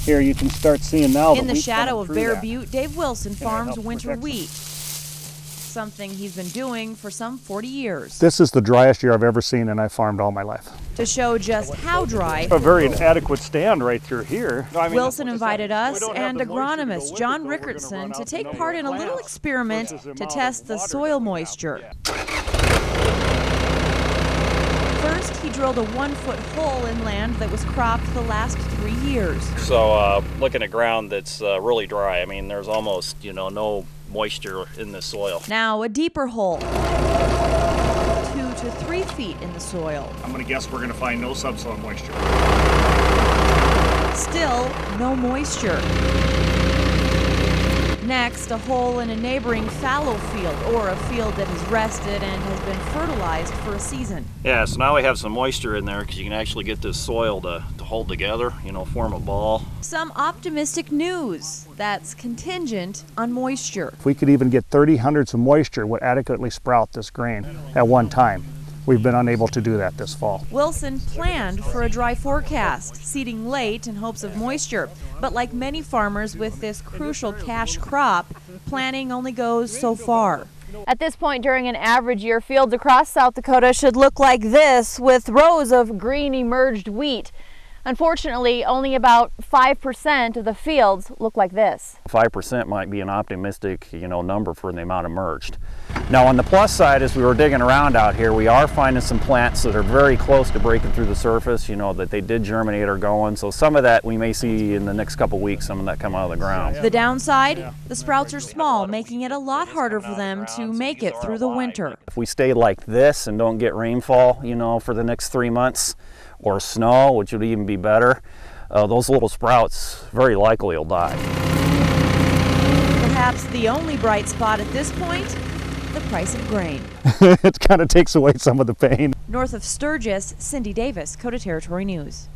Here you can start seeing now. In the shadow of Bear Butte, Dave Wilson farms winter wheat, something he's been doing for some 40 years. This is the driest year I've ever seen, and I farmed all my life. To show just how dry, A very inadequate stand right through here. Wilson invited us and agronomist John Rickardson to take part in a little experiment to test the soil moisture. First, he drilled a 1-foot hole in land that was cropped the last 3 years. So looking at ground that's really dry. I mean, there's almost, no moisture in the soil. Now a deeper hole, 2 to 3 feet in the soil. I'm going to guess we're going to find no subsoil moisture. Still no moisture. Next, a hole in a neighboring fallow field, or a field that has rested and has been fertilized for a season. Yeah, so now we have some moisture in there because you can actually get this soil to hold together, form a ball. Some optimistic news that's contingent on moisture. If we could even get 30 hundredths of moisture would adequately sprout this grain at one time. We've been unable to do that this fall. Wilson planned for a dry forecast, seeding late in hopes of moisture. But like many farmers with this crucial cash crop, planning only goes so far. At this point during an average year, fields across South Dakota should look like this, with rows of green emerged wheat. Unfortunately, only about 5% of the fields look like this. 5% might be an optimistic, number for the amount emerged. Now on the plus side, as we were digging around out here, we are finding some plants that are very close to breaking through the surface, that they did germinate or going. So some of that we may see in the next couple weeks, some of that come out of the ground. The downside, the sprouts are small, making it a lot harder for them to make it through the winter. If we stay like this and don't get rainfall, for the next 3 months, or snow, which would even be better, those little sprouts very likely will die. Perhaps the only bright spot at this point, the price of grain. It kind of takes away some of the pain. North of Sturgis, Cindy Davis, Dakota Territory News.